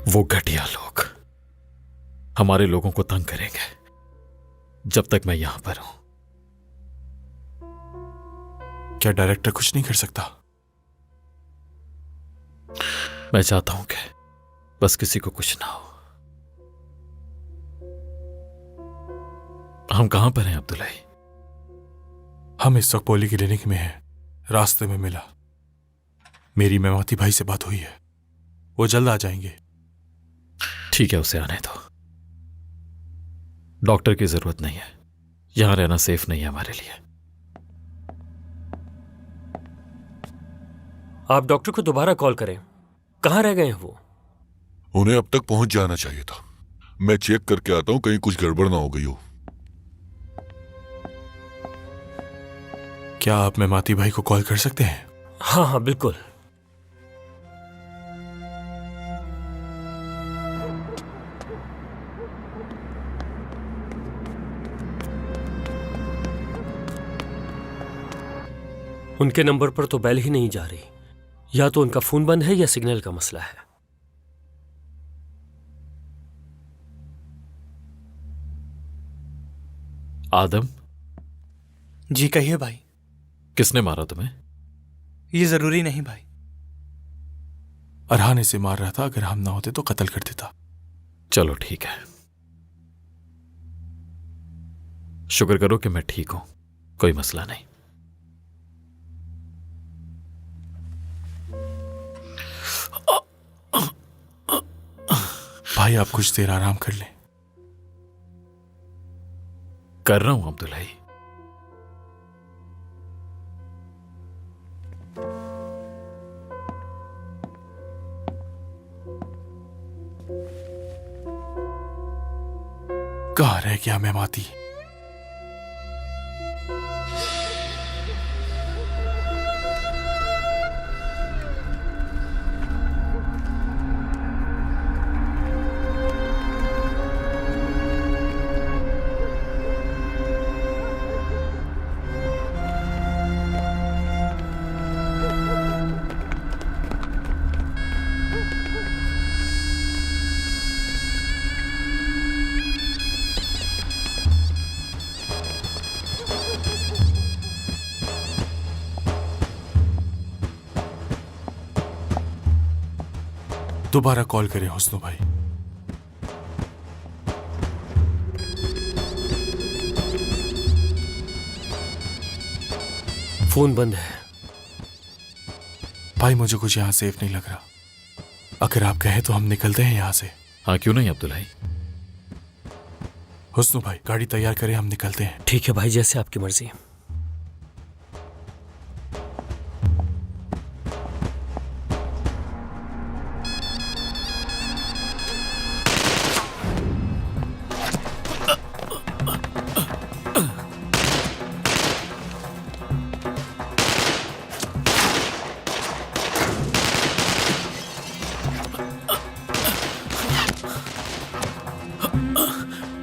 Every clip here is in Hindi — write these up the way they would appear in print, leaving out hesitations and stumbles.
वो घटिया लोग हमारे लोगों को तंग करेंगे जब तक मैं यहां पर हूं। क्या डायरेक्टर कुछ नहीं कर सकता? मैं चाहता हूं कि बस किसी को कुछ ना हो। हम कहां पर हैं अब्दुल्लाई? हम इस वक्त पोली क्लिनिक में हैं। रास्ते में मिला। मेरी मेमाती भाई से बात हुई है, वो जल्द आ जाएंगे। ठीक है, उसे आने दो। डॉक्टर की जरूरत नहीं है, यहां रहना सेफ नहीं है हमारे लिए। आप डॉक्टर को दोबारा कॉल करें। कहां रह गए हैं वो? उन्हें अब तक पहुंच जाना चाहिए था। मैं चेक करके आता हूं, कहीं कुछ गड़बड़ ना हो गई हो। क्या आप मेमाती भाई को कॉल कर सकते हैं? हाँ हाँ बिल्कुल। उनके नंबर पर तो बेल ही नहीं जा रही। या तो उनका फोन बंद है या सिग्नल का मसला है। आदम जी कहिए भाई। किसने मारा तुम्हें? ये जरूरी नहीं भाई। अरहान इसे मार रहा था, अगर हम ना होते तो कत्ल कर देता। चलो ठीक है, शुक्र करो कि मैं ठीक हूं, कोई मसला नहीं। भाई आप कुछ देर आराम कर लें। कर रहा हूं अब्दुल्लाई। कहाँ रह गया मेमाती? दोबारा कॉल करें हुस्नो भाई। फोन बंद है। भाई मुझे कुछ यहां सेफ नहीं लग रहा। अगर आप कहें तो हम निकलते हैं यहां से। हाँ क्यों नहीं अब्दुल्लाई। हुस्नो भाई गाड़ी तैयार करें, हम निकलते हैं। ठीक है भाई, जैसे आपकी मर्जी।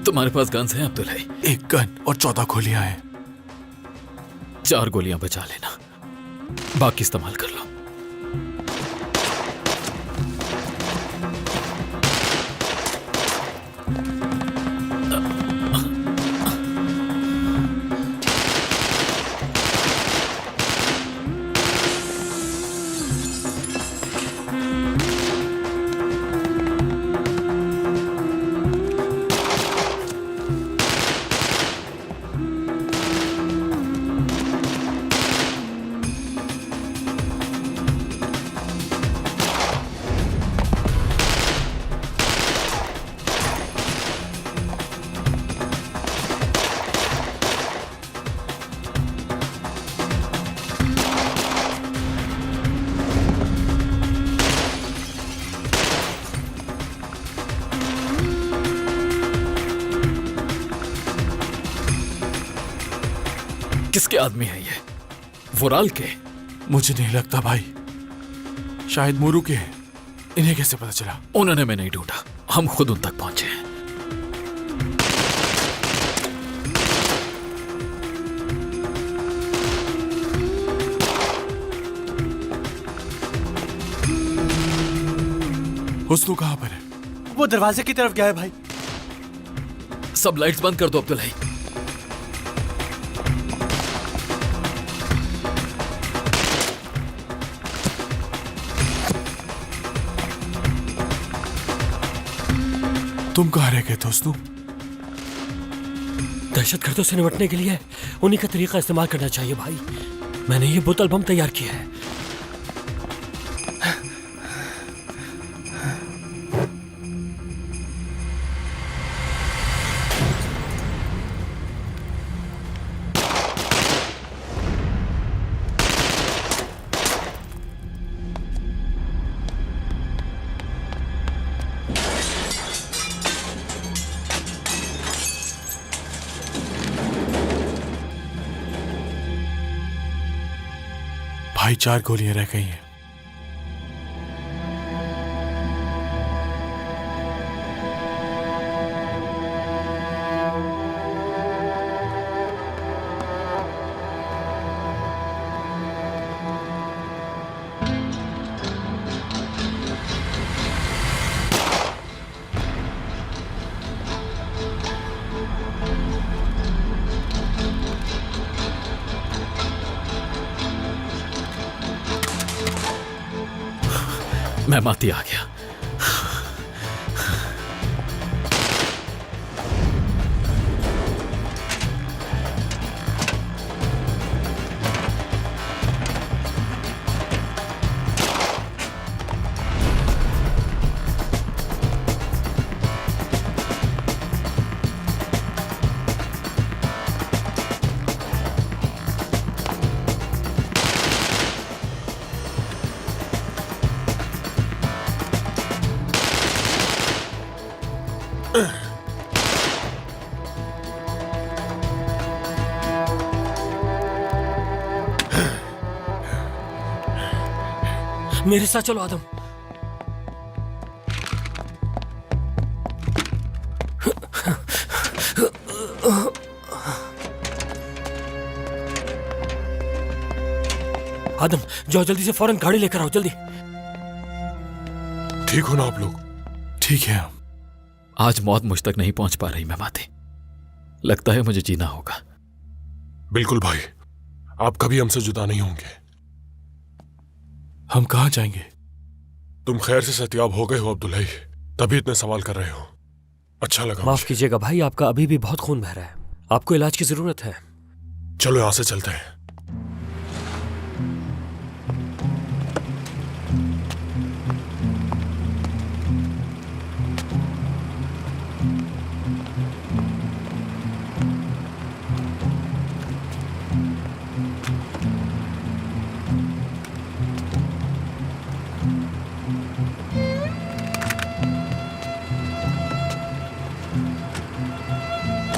तुम्हारे पास गन्स हैं अब्दुल्लाई? एक गन और 14 गोलियां हैं। 4 गोलियां बचा लेना, बाकी इस्तेमाल कर लो। किसके आदमी है ये? वोराल के? मुझे नहीं लगता भाई, शायद मुरू के हैं। इन्हें कैसे पता चला? उन्होंने मैं नहीं ढूंढा, हम खुद उन तक पहुंचे हैं। हुस्नू कहाँ पर है? वो दरवाजे की तरफ गया है भाई। सब लाइट्स बंद कर दो अब्दुल्लाई। तुम कहाँ रह गए थे हुस्नू? दहशतगर्दों से निपटने के लिए उन्हीं का तरीका इस्तेमाल करना चाहिए भाई। मैंने ये बोतल बम तैयार किया है। भाई 4 गोलियां रह गई हैं। मैं माती आ गया। मेरे साथ चलो आदम। आदम जाओ जल्दी से, फौरन गाड़ी लेकर आओ जल्दी। ठीक हो ना आप लोग? ठीक है हम। आज मौत मुझ तक नहीं पहुंच पा रही मैं माती। लगता है मुझे जीना होगा। बिल्कुल भाई, आप कभी हमसे जुदा नहीं होंगे। हम कहाँ जाएंगे? तुम खैर से सेहतियाब हो गए हो अब्दुल्लाई, तभी इतने सवाल कर रहे हो। अच्छा लगा। माफ कीजिएगा भाई, आपका अभी भी बहुत खून बह रहा है, आपको इलाज की जरूरत है। चलो यहां से चलते हैं।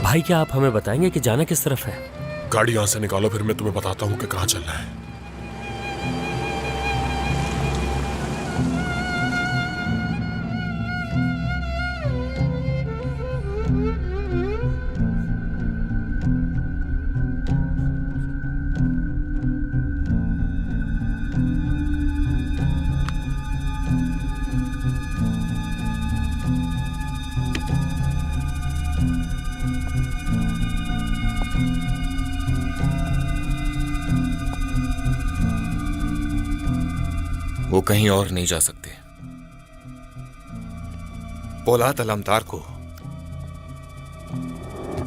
भाई क्या आप हमें बताएंगे कि जाना किस तरफ है? गाड़ी यहां से निकालो, फिर मैं तुम्हें बताता हूं कि कहां चलना है। वो कहीं और नहीं जा सकते। पोलाद अलमदार को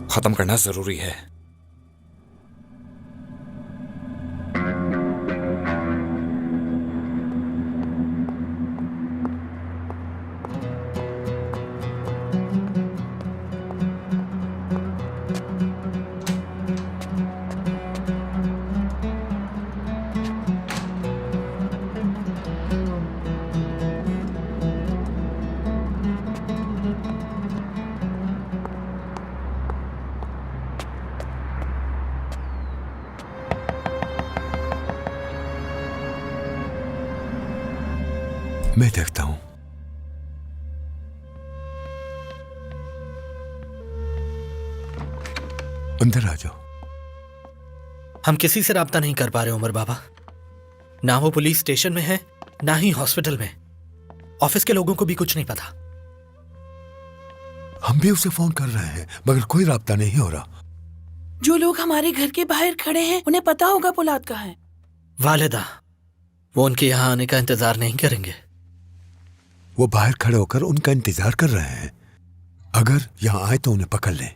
खत्म करना जरूरी है। मैं देखता हूं। अंदर आ जाओ। हम किसी से राब्ता नहीं कर पा रहे उमर बाबा। ना वो पुलिस स्टेशन में है, ना ही हॉस्पिटल में। ऑफिस के लोगों को भी कुछ नहीं पता। हम भी उसे फोन कर रहे हैं मगर कोई राब्ता नहीं हो रहा। जो लोग हमारे घर के बाहर खड़े हैं उन्हें पता होगा पोलाद कहाँ है। वालिदा, वो उनके यहाँ आने का इंतजार नहीं करेंगे। वो बाहर खड़े होकर उनका इंतजार कर रहे हैं। अगर यहाँ आए तो उन्हें पकड़ लें।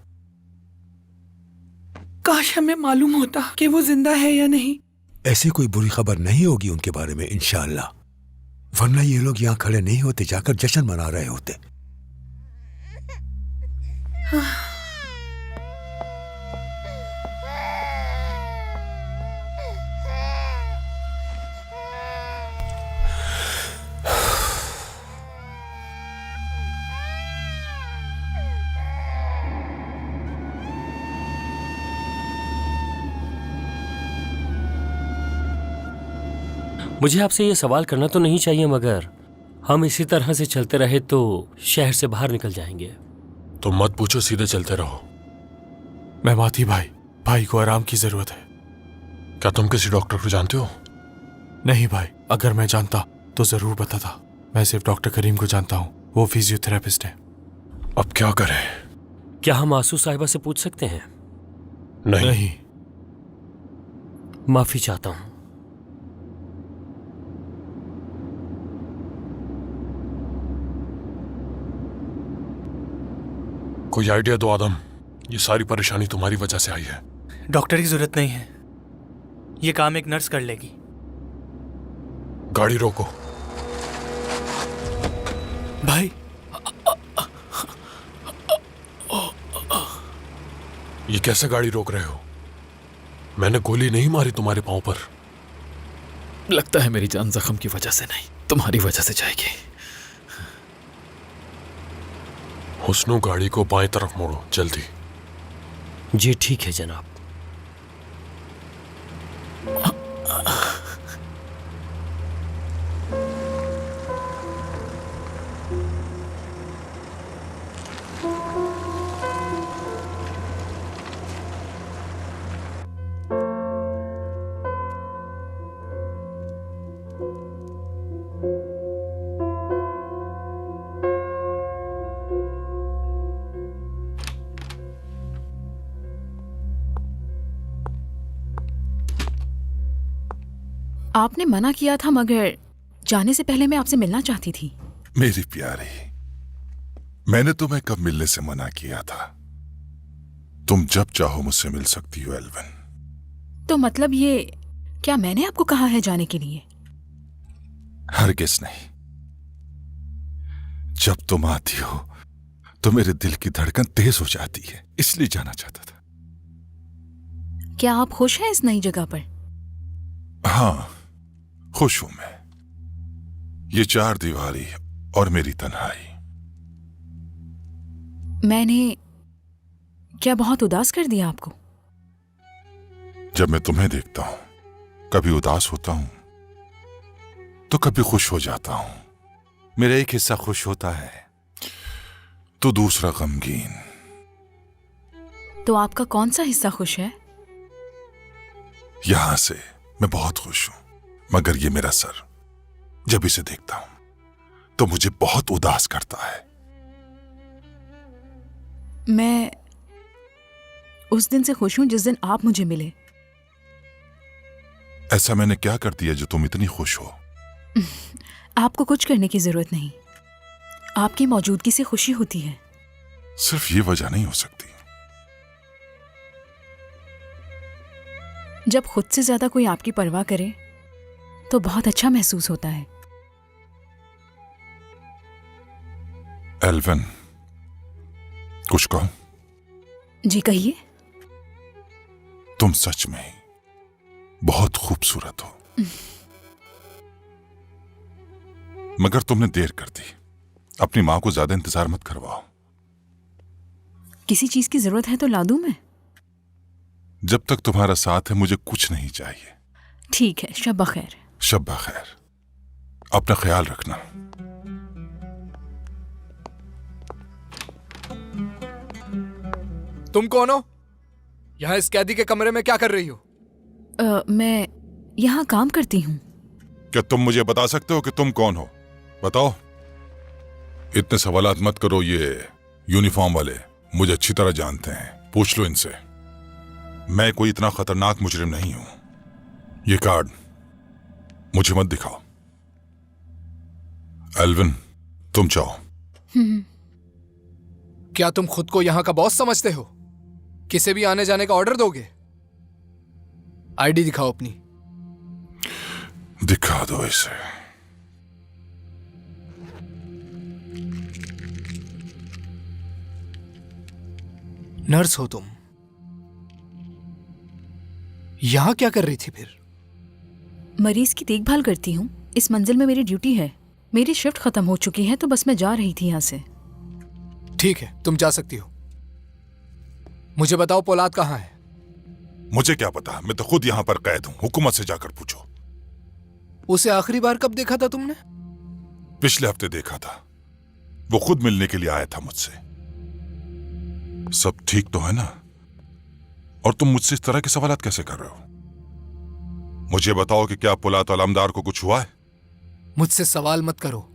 काश हमें मालूम होता कि वो जिंदा है या नहीं। ऐसी कोई बुरी खबर नहीं होगी उनके बारे में इंशाअल्लाह, वरना ये लोग यहाँ खड़े नहीं होते, जाकर जश्न मना रहे होते। मुझे आपसे ये सवाल करना तो नहीं चाहिए, मगर हम इसी तरह से चलते रहे तो शहर से बाहर निकल जाएंगे। तुम मत पूछो, सीधे चलते रहो। मेहमाती भाई को आराम की जरूरत है। क्या तुम किसी डॉक्टर को जानते हो? नहीं भाई, अगर मैं जानता तो जरूर बताता। मैं सिर्फ डॉक्टर करीम को जानता हूँ, वो फिजियोथेरेपिस्ट है। अब क्या करें? क्या हम आंसू साहिबा से पूछ सकते हैं? नहीं। माफी चाहता हूं। कोई आइडिया दो आदम, ये सारी परेशानी तुम्हारी वजह से आई है। डॉक्टर की जरूरत नहीं है, ये काम एक नर्स कर लेगी। गाड़ी रोको। भाई, ये कैसे गाड़ी रोक रहे हो? मैंने गोली नहीं मारी तुम्हारे पांव पर। लगता है मेरी जान जख्म की वजह से नहीं, तुम्हारी वजह से जाएगी। हुस्नो, गाड़ी को बाएं तरफ मोड़ो जल्दी। जी ठीक है जनाब। आपने मना किया था, मगर जाने से पहले मैं आपसे मिलना चाहती थी। मेरी प्यारी, मैंने तुम्हें कब मिलने से मना किया था? तुम जब चाहो मुझसे मिल सकती हो एल्विन। तो मतलब ये, क्या मैंने आपको कहा है जाने के लिए? हरगिज नहीं। जब तुम आती हो तो मेरे दिल की धड़कन तेज हो जाती है, इसलिए जाना चाहता था। क्या आप खुश हैं इस नई जगह पर? हाँ, खुश हूं मैं। ये चार दीवारी और मेरी तन्हाई। मैंने क्या बहुत उदास कर दिया आपको? जब मैं तुम्हें देखता हूं, कभी उदास होता हूं तो कभी खुश हो जाता हूं। मेरा एक हिस्सा खुश होता है तो दूसरा गमगीन। तो आपका कौन सा हिस्सा खुश है? यहां से मैं बहुत खुश हूं, मगर ये मेरा सर, जब इसे देखता हूं तो मुझे बहुत उदास करता है। मैं उस दिन से खुश हूं जिस दिन आप मुझे मिले। ऐसा मैंने क्या कर दिया जो तुम इतनी खुश हो? आपको कुछ करने की जरूरत नहीं, आपकी मौजूदगी से खुशी होती है। सिर्फ ये वजह नहीं हो सकती। जब खुद से ज्यादा कोई आपकी परवाह करे तो बहुत अच्छा महसूस होता है। एल्विन, कुछ कहो? जी कहिए। तुम सच में ही बहुत खूबसूरत हो, मगर तुमने देर कर दी। अपनी मां को ज्यादा इंतजार मत करवाओ। किसी चीज की जरूरत है तो ला दूं मैं? जब तक तुम्हारा साथ है मुझे कुछ नहीं चाहिए। ठीक है, शब बखैर। शब बखैर। अपना ख्याल रखना। तुम कौन हो? यहाँ इस कैदी के कमरे में क्या कर रही हो? मैं यहाँ काम करती हूँ। क्या तुम मुझे बता सकते हो कि तुम कौन हो? बताओ। इतने सवालात मत करो, ये यूनिफॉर्म वाले मुझे अच्छी तरह जानते हैं, पूछ लो इनसे। मैं कोई इतना खतरनाक मुजरिम नहीं हूं। ये कार्ड मुझे मत दिखाओ। एल्विन, तुम जाओ। क्या तुम खुद को यहाँ का बॉस समझते हो? किसे भी आने जाने का ऑर्डर दोगे? आईडी दिखाओ अपनी। दिखा दो इसे। नर्स हो तुम? यहां क्या कर रही थी फिर? मरीज की देखभाल करती हूँ। इस मंजिल में मेरी ड्यूटी है। मेरी शिफ्ट खत्म हो चुकी है तो बस मैं जा रही थी यहाँ से। ठीक है, तुम जा सकती हो। मुझे बताओ पोलाद कहाँ है? मुझे क्या पता, मैं तो खुद यहां पर कैद हूं। हुकूमत से जाकर पूछो। उसे आखिरी बार कब देखा था तुमने? पिछले हफ्ते देखा था। वो खुद मिलने के लिए आया था मुझसे। सब ठीक तो है ना? और तुम मुझसे इस तरह के सवालात कैसे कर रहे हो? मुझे बताओ कि क्या पोलाद अलमदार को कुछ हुआ है? मुझसे सवाल मत करो,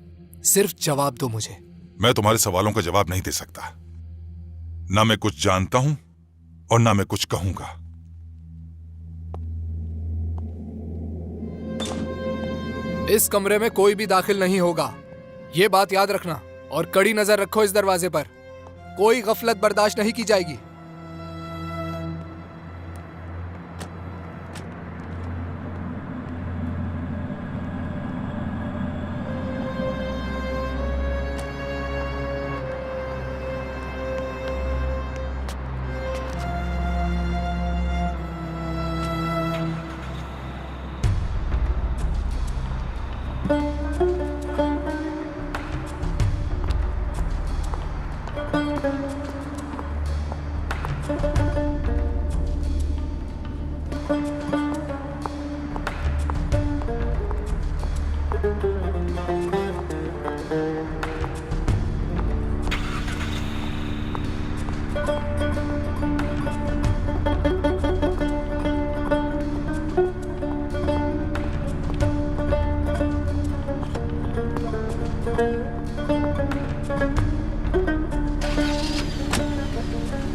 सिर्फ जवाब दो मुझे। मैं तुम्हारे सवालों का जवाब नहीं दे सकता। ना मैं कुछ जानता हूं और ना मैं कुछ कहूंगा। इस कमरे में कोई भी दाखिल नहीं होगा, यह बात याद रखना। और कड़ी नजर रखो इस दरवाजे पर। कोई गफलत बर्दाश्त नहीं की जाएगी।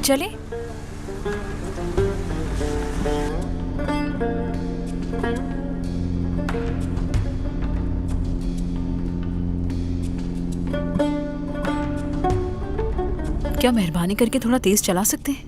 चले? क्या मेहरबानी करके थोड़ा तेज चला सकते हैं?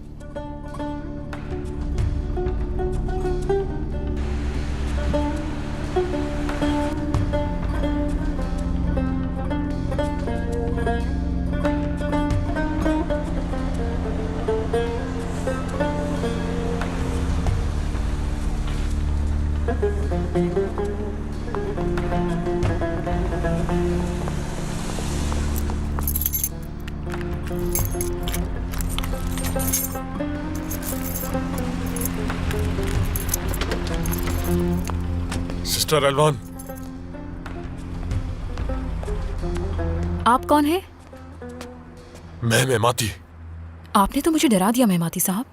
सिस्टर एल्वान। आप कौन हैं? मैं मेहमाती। आपने तो मुझे डरा दिया मेहमाती साहब।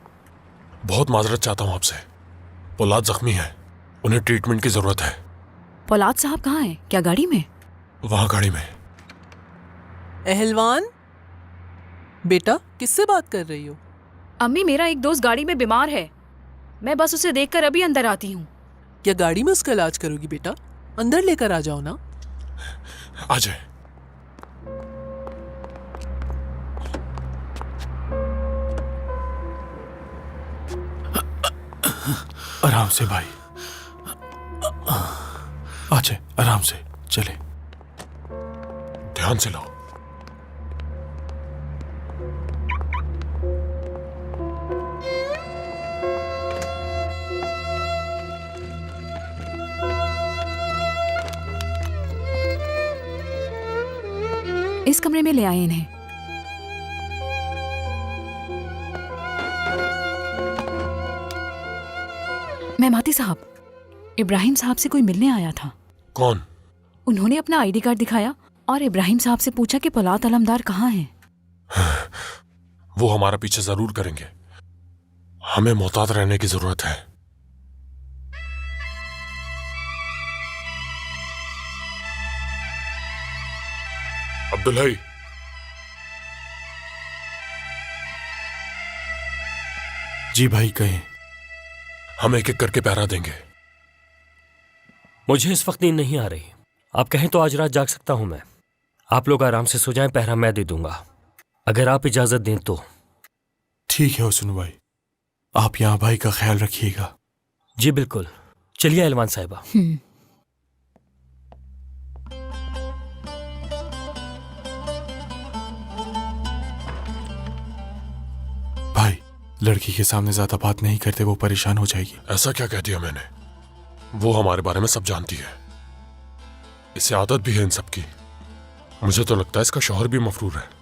बहुत माजरत चाहता हूं आपसे। पोलाद जख्मी है, उन्हें ट्रीटमेंट की जरूरत है। पोलाद साहब कहाँ हैं? क्या गाड़ी में? वहां गाड़ी में। एहलवान बेटा, किससे बात कर रही हो? अम्मी, मेरा एक दोस्त गाड़ी में बीमार है। मैं बस उसे देखकर अभी अंदर आती हूँ। क्या गाड़ी में उसका इलाज करोगी बेटा? अंदर लेकर आ जाओ ना। आ जाए। आराम से भाई, आ जाए आराम से। चले, ध्यान से लो। इस कमरे में ले आए इन्हें। मेहमाती साहब, इब्राहिम साहब से कोई मिलने आया था। कौन? उन्होंने अपना आईडी कार्ड दिखाया और इब्राहिम साहब से पूछा कि पोलाद अलमदार कहाँ हैं। वो हमारा पीछे जरूर करेंगे। हमें मोहतात रहने की जरूरत है। अब्दुल्लाई, जी भाई कहें। हम एक एक करके पहरा देंगे। मुझे इस वक्त नींद नहीं आ रही। आप कहें तो आज रात जाग सकता हूं मैं। आप लोग आराम से सो जाएं, पहरा मैं दे दूंगा, अगर आप इजाजत दें तो। ठीक है हुस्न भाई, आप यहाँ भाई का ख्याल रखिएगा। जी बिल्कुल। चलिए एलमान साहिबा। भाई, लड़की के सामने ज्यादा बात नहीं करते, वो परेशान हो जाएगी। ऐसा क्या कह दिया मैंने? वो हमारे बारे में सब जानती है। इसे आदत भी है इन सब की। मुझे तो लगता है इसका शौहर भी मफरूर है।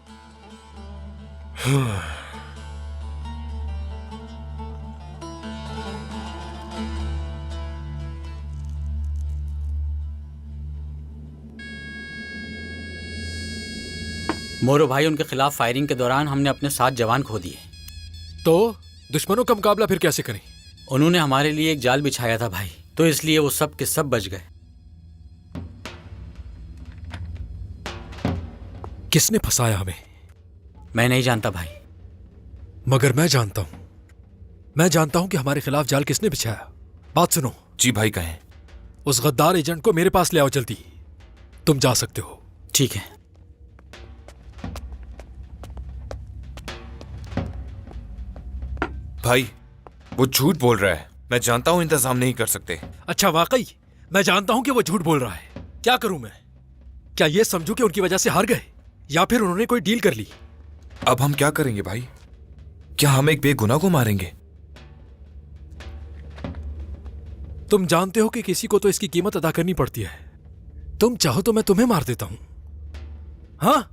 मोरो भाई, उनके खिलाफ फायरिंग के दौरान हमने अपने 7 जवान खो दिए। तो दुश्मनों का मुकाबला फिर कैसे करें? उन्होंने हमारे लिए एक जाल बिछाया था भाई, तो इसलिए वो सब के सब बच गए। किसने फंसाया हमें? मैं नहीं जानता भाई। मगर मैं जानता हूं। मैं जानता हूं कि हमारे खिलाफ जाल किसने बिछाया। बात सुनो। जी भाई कहें। उस गद्दार एजेंट को मेरे पास ले आओ जल्दी। तुम जा सकते हो। ठीक है। भाई, वो झूठ बोल रहा है। मैं जानता हूं इंतजाम नहीं कर सकते। अच्छा वाकई? मैं जानता हूं कि वो झूठ बोल रहा है। क्या करूं मैं? क्या ये समझूं कि उनकी वजह से हार गए, या फिर उन्होंने कोई डील कर ली? अब हम क्या करेंगे भाई? क्या हम एक बेगुनाह को मारेंगे? तुम जानते हो कि किसी को तो इसकी कीमत अदा करनी पड़ती है। तुम चाहो तो मैं तुम्हें मार देता हूं। हाँ?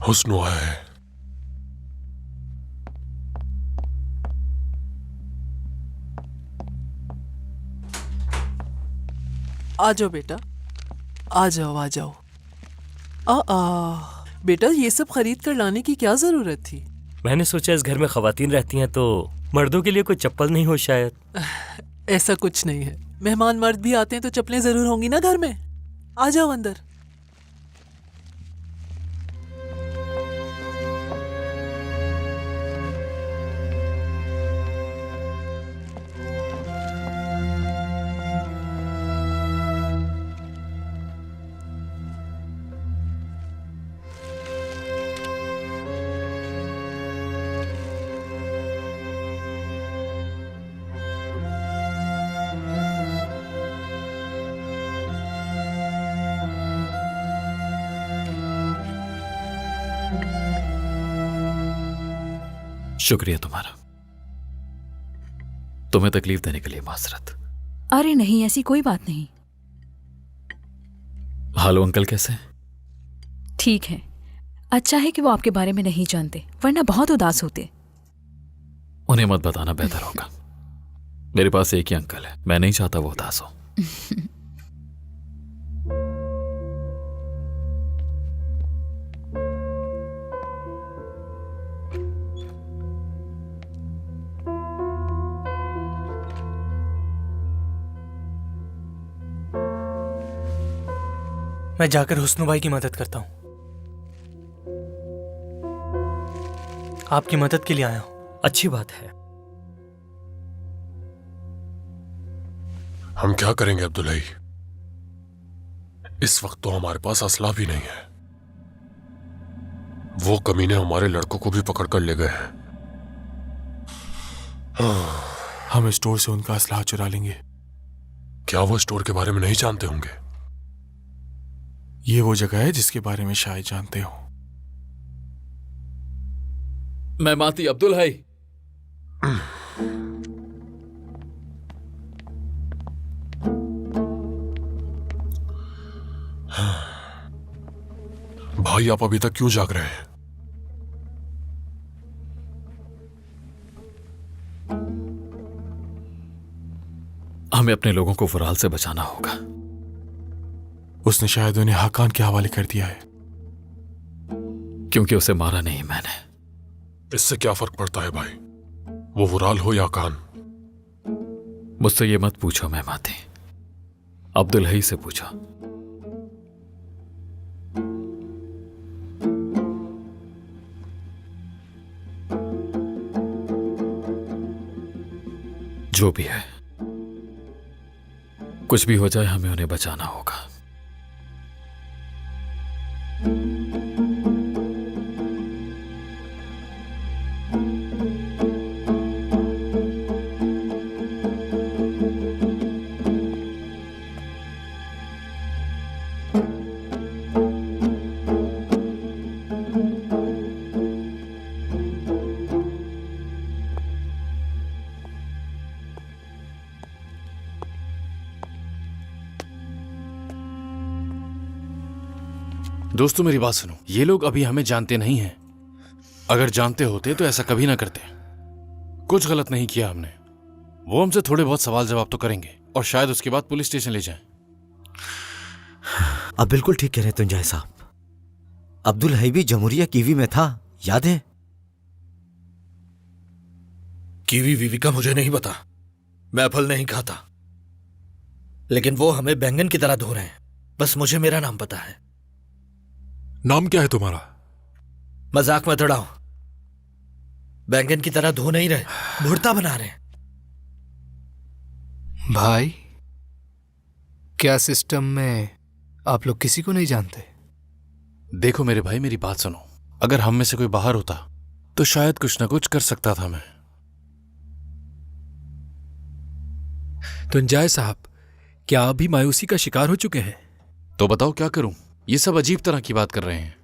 हुस्न आया है। आ जाओ बेटा, आ जाओ आ जाओ। बेटा, ये सब खरीद कर लाने की क्या जरूरत थी? मैंने सोचा इस घर में खवातीन रहती हैं तो मर्दों के लिए कोई चप्पल नहीं हो शायद। ऐसा कुछ नहीं है। मेहमान मर्द भी आते हैं तो चप्पलें जरूर होंगी ना घर में। आ जाओ अंदर। शुक्रिया तुम्हारा। तुम्हें तकलीफ देने के लिए माजरत। अरे नहीं, ऐसी कोई बात नहीं। हालो अंकल कैसे? ठीक है। अच्छा है कि वो आपके बारे में नहीं जानते, वरना बहुत उदास होते। उन्हें मत बताना बेहतर होगा। मेरे पास एक ही अंकल है, मैं नहीं चाहता वो उदास हो। मैं जाकर हुस्नू भाई की मदद करता हूं। आपकी मदद के लिए आया हूं। अच्छी बात है। हम क्या करेंगे अब्दुल्लाई? इस वक्त तो हमारे पास असला भी नहीं है। वो कमीने हमारे लड़कों को भी पकड़ कर ले गए हैं। हम स्टोर से उनका असला चुरा लेंगे। क्या वो स्टोर के बारे में नहीं जानते होंगे? ये वो जगह है जिसके बारे में शायद जानते हो। मैं माती अब्दुल है। भाई आप अभी तक क्यों जाग रहे हैं? हमें अपने लोगों को फुराल से बचाना होगा। उसने शायद उन्हें हाकान के हवाले कर दिया है। क्योंकि उसे मारा नहीं मैंने। इससे क्या फर्क पड़ता है भाई, वो वुराल हो या कान? मुझसे ये मत पूछो मैं माती, अब्दुल हई से पूछो। जो भी है, कुछ भी हो जाए हमें उन्हें बचाना होगा। दोस्तों मेरी बात सुनो, ये लोग अभी हमें जानते नहीं हैं। अगर जानते होते तो ऐसा कभी ना करते। कुछ गलत नहीं किया हमने। वो हमसे थोड़े बहुत सवाल जवाब तो करेंगे और शायद उसके बाद पुलिस स्टेशन ले जाएं। आप बिल्कुल ठीक कह रहे हैं तुंजाय साहब। अब्दुल हई भी जमहूरिया कीवी में था, याद है? कीवी वीवी का मुझे नहीं पता, मैं फल नहीं खाता। लेकिन वो हमें बैंगन की तरह धो रहे हैं। बस मुझे मेरा नाम पता है। नाम क्या है तुम्हारा? मजाक मत उड़ाओ। बैंगन की तरह धो नहीं रहे, भुर्ता बना रहे हैं। भाई, क्या सिस्टम में आप लोग किसी को नहीं जानते? देखो मेरे भाई, मेरी बात सुनो। अगर हम में से कोई बाहर होता तो शायद कुछ ना कुछ कर सकता था मैं। तुंजाय साहब, क्या आप भी मायूसी का शिकार हो चुके हैं? तो बताओ क्या करूं? ये सब अजीब तरह की बात कर रहे हैं।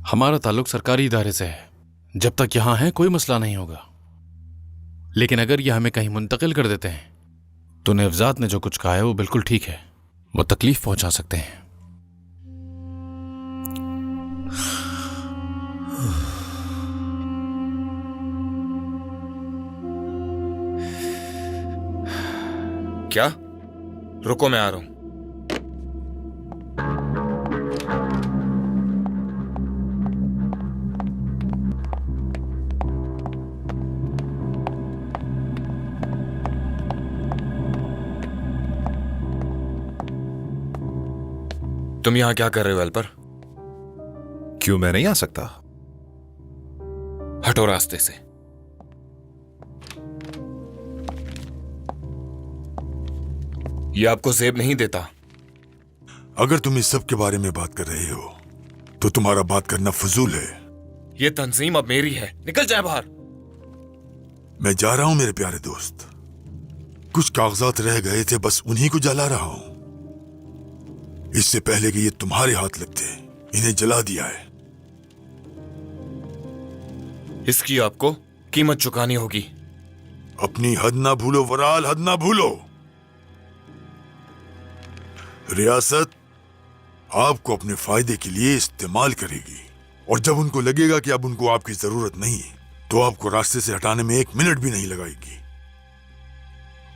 हमारा ताल्लुक सरकारी इदारे से है। जब तक यहां है कोई मसला नहीं होगा। लेकिन अगर यह हमें कहीं मुंतकिल कर देते हैं तो नेवजात ने जो कुछ कहा है वो बिल्कुल ठीक है। वो तकलीफ पहुंचा सकते हैं। क्या? रुको, मैं आ रहा हूं। तुम यहां क्या कर रहे हो एल्पर? क्यों मैं नहीं आ सकता? हटो रास्ते से। ये आपको जेब नहीं देता। अगर तुम इस सब के बारे में बात कर रहे हो तो तुम्हारा बात करना फजूल है। ये तंजीम अब मेरी है, निकल जाए बाहर। मैं जा रहा हूं मेरे प्यारे दोस्त। कुछ कागजात रह गए थे, बस उन्हीं को जला रहा हूं। इससे पहले कि ये तुम्हारे हाथ लगते, इन्हें जला दिया है। इसकी आपको कीमत चुकानी होगी। अपनी हद ना भूलो वराल, हद ना भूलो। रियासत आपको अपने फायदे के लिए इस्तेमाल करेगी और जब उनको लगेगा कि अब उनको आपकी जरूरत नहीं तो आपको रास्ते से हटाने में 1 मिनट भी नहीं लगाएगी।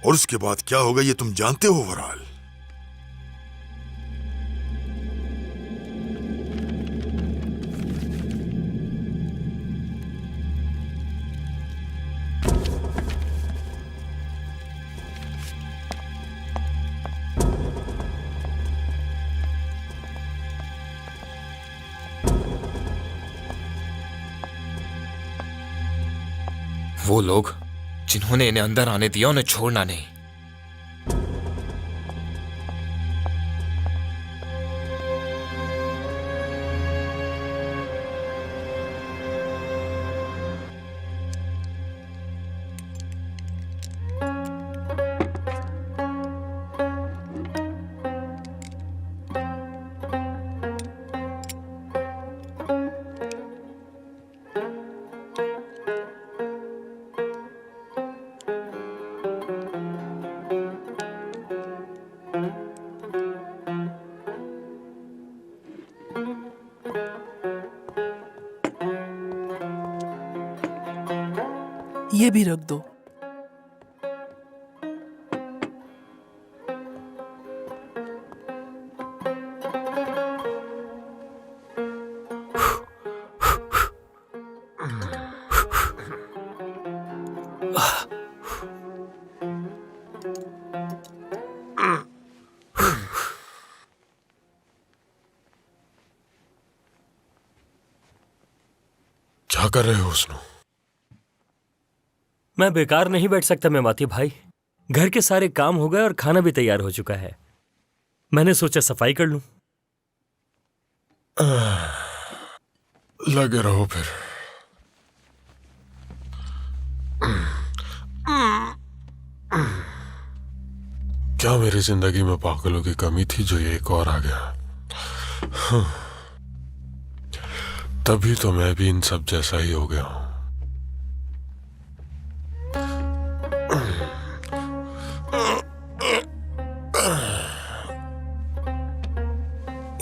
और उसके बाद क्या होगा ये तुम जानते हो वराल। वो लोग जिन्होंने इन्हें अंदर आने दिया उन्हें छोड़ना नहीं। ये भी रख दो। क्या कर रहे हो उसनो? मैं बेकार नहीं बैठ सकता मेमाती भाई। घर के सारे काम हो गए और खाना भी तैयार हो चुका है। मैंने सोचा सफाई कर लूं। लगे रहो फिर। क्या मेरी जिंदगी में पागलों की कमी थी जो ये एक और आ गया? तभी तो मैं भी इन सब जैसा ही हो गया हूं।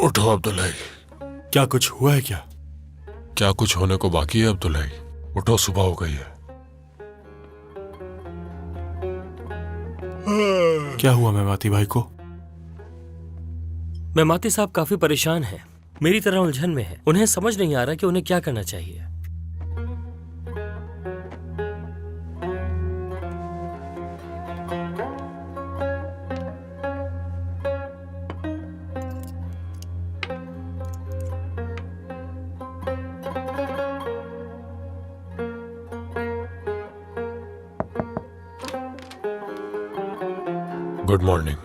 उठो अब्दुल्लाई। क्या कुछ हुआ है क्या? क्या कुछ होने को बाकी है अब्दुल्लाई? उठो, सुबह हो गई है। क्या हुआ मेमाती भाई को? मेमाती साहब काफी परेशान हैं। मेरी तरह उलझन में है। उन्हें समझ नहीं आ रहा कि उन्हें क्या करना चाहिए। Good morning.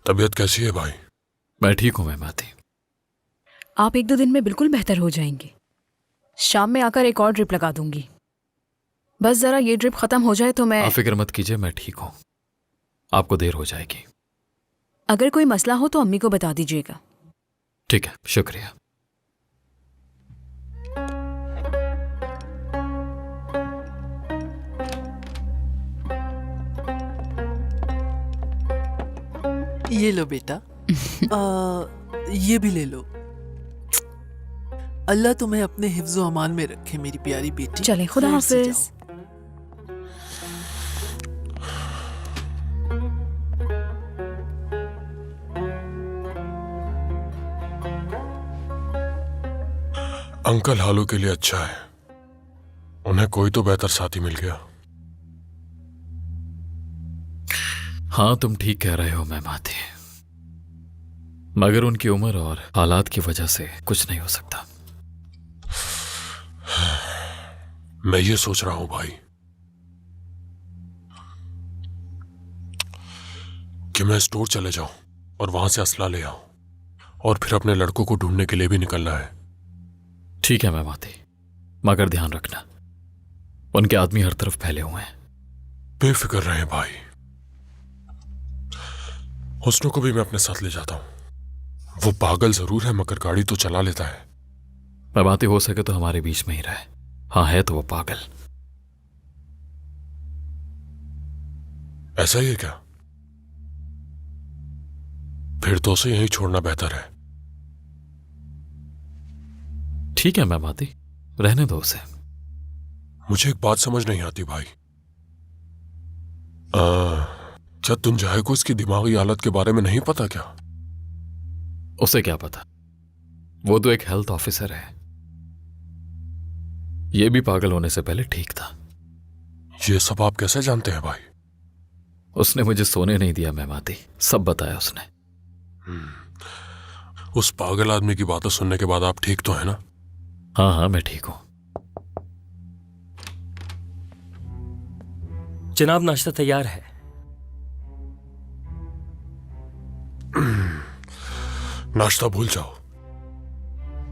तबीयत कैसी है भाई? मैं ठीक हूं मेमाती। आप 1-2 दिन में बिल्कुल बेहतर हो जाएंगे। शाम में आकर एक और ड्रिप लगा दूंगी। बस जरा ये ड्रिप खत्म हो जाए तो मैं। आप फिक्र मत कीजिए, मैं ठीक हूं। आपको देर हो जाएगी। अगर कोई मसला हो तो अम्मी को बता दीजिएगा। ठीक है, शुक्रिया। ये लो बेटा। ये भी ले लो। अल्लाह तुम्हें अपने हिफ्ज़ो अमान में रखे मेरी प्यारी बेटी। चले, खुदा खैर से हाफिज। जाओ। अंकल हालू के लिए अच्छा है, उन्हें कोई तो बेहतर साथी मिल गया। हाँ, तुम ठीक कह रहे हो मेमाती, मगर उनकी उम्र और हालात की वजह से कुछ नहीं हो सकता। मैं ये सोच रहा हूं भाई कि मैं स्टोर चले जाऊं और वहां से असला ले आऊं और फिर अपने लड़कों को ढूंढने के लिए भी निकलना है। ठीक है मेमाती, मगर ध्यान रखना उनके आदमी हर तरफ फैले हुए हैं। बेफिक्र रहे भाई, हुस्नो को भी मैं अपने साथ ले जाता हूं। वो पागल जरूर है मगर गाड़ी तो चला लेता है। मेमाती हो सके तो हमारे बीच में ही रहे। हाँ, है तो वो पागल। ऐसा ही है क्या? फिर तो उसे यहीं छोड़ना बेहतर है। ठीक है मेमाती, रहने दो उसे। मुझे एक बात समझ नहीं आती भाई, क्या तुंजाए को इसकी दिमागी हालत के बारे में नहीं पता क्या? उसे क्या पता, वो तो एक हेल्थ ऑफिसर है। ये भी पागल होने से पहले ठीक था। ये सब आप कैसे जानते हैं भाई? उसने मुझे सोने नहीं दिया मेमाती, सब बताया उसने। उस पागल आदमी की बातें सुनने के बाद आप ठीक तो है ना? हाँ हाँ, मैं ठीक हूं। जनाब, नाश्ता तैयार है। नाश्ता भूल जाओ,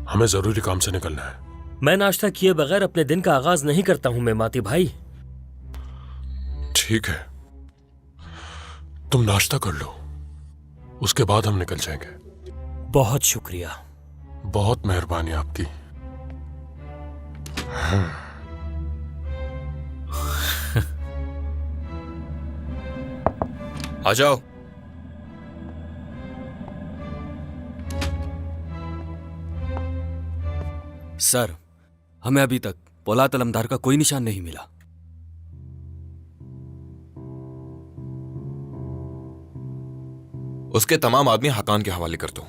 हमें जरूरी काम से निकलना है। मैं नाश्ता किए बगैर अपने दिन का आगाज नहीं करता हूं मेमाती भाई। ठीक है, तुम नाश्ता कर लो, उसके बाद हम निकल जाएंगे। बहुत शुक्रिया। बहुत मेहरबानी आपकी। आ जाओ। सर, हमें अभी तक पोलाद अलमदार का कोई निशान नहीं मिला। उसके तमाम आदमी हकान के हवाले कर दो,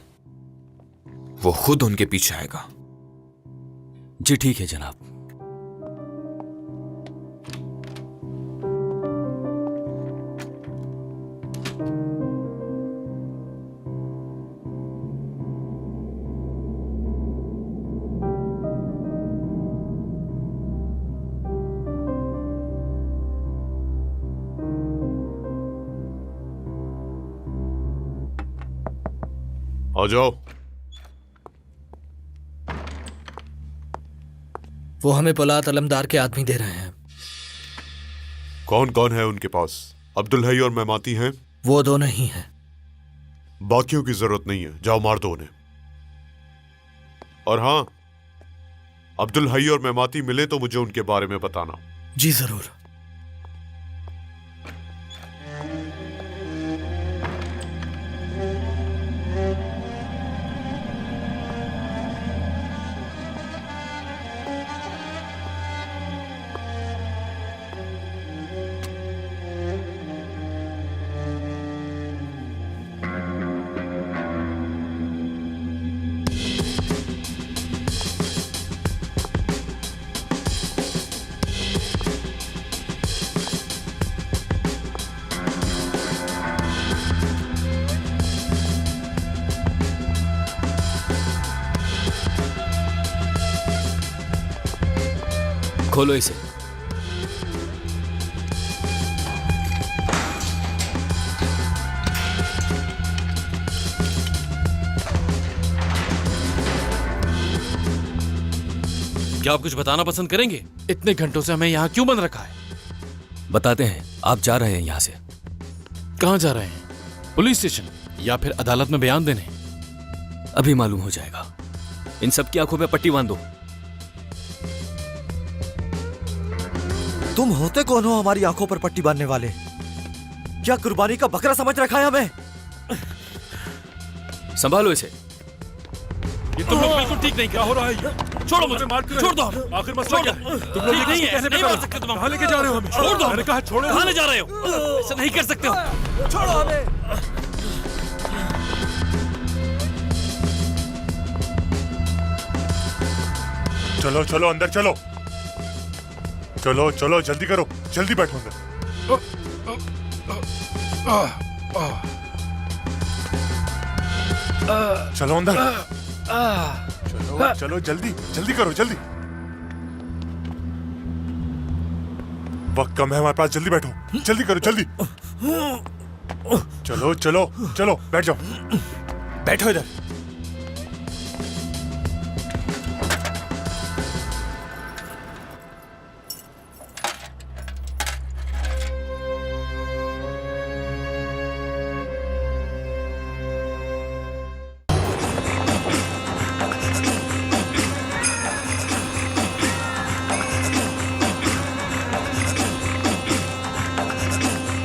वो खुद उनके पीछे आएगा। जी ठीक है जनाब। आ जाओ। वो हमें पोलाद अलमदार के आदमी दे रहे हैं। कौन कौन है उनके पास? अब्दुल हई और मेमाती हैं? वो दोनों ही हैं। बाकियों की जरूरत नहीं है, जाओ मार दो उन्हें। और हाँ, अब्दुल हई और मेमाती मिले तो मुझे उनके बारे में बताना। जी जरूर। खोलो इसे। क्या आप कुछ बताना पसंद करेंगे? इतने घंटों से हमें यहाँ क्यों बंद रखा है? बताते हैं, आप जा रहे हैं यहां से। कहाँ जा रहे हैं? पुलिस स्टेशन या फिर अदालत में बयान देने? अभी मालूम हो जाएगा। इन सब की आंखों पे पट्टी बांध दो। तुम होते कौन हो हमारी आंखों पर पट्टी बांधने वाले? क्या कुर्बानी का बकरा समझ रखा है हमें? संभालो इसे। ये तुम लोग बिल्कुल ठीक नहीं क्या हो रहा है? छोड़ो मुझे, मार कर छोड़ दो। आखिर मसला क्या है? तुम लोग नहीं है, कैसे नहीं मार सकते तुम। कहाँ लेके जा रहे हो हमें? छोड़ दो। मैंने कहा छोड़ो। कहाँ ले जा रहे हो? ऐसा नहीं कर सकते हो। छोड़ो हमें। चलो चलो अंदर चलो। चलो चलो जल्दी करो, जल्दी बैठो अंदर। चलो अंदर। चलो चलो जल्दी जल्दी करो, जल्दी। वक्त कम है हमारे पास, जल्दी बैठो, जल्दी करो, जल्दी। चलो चलो चलो बैठ जाओ। बैठो इधर।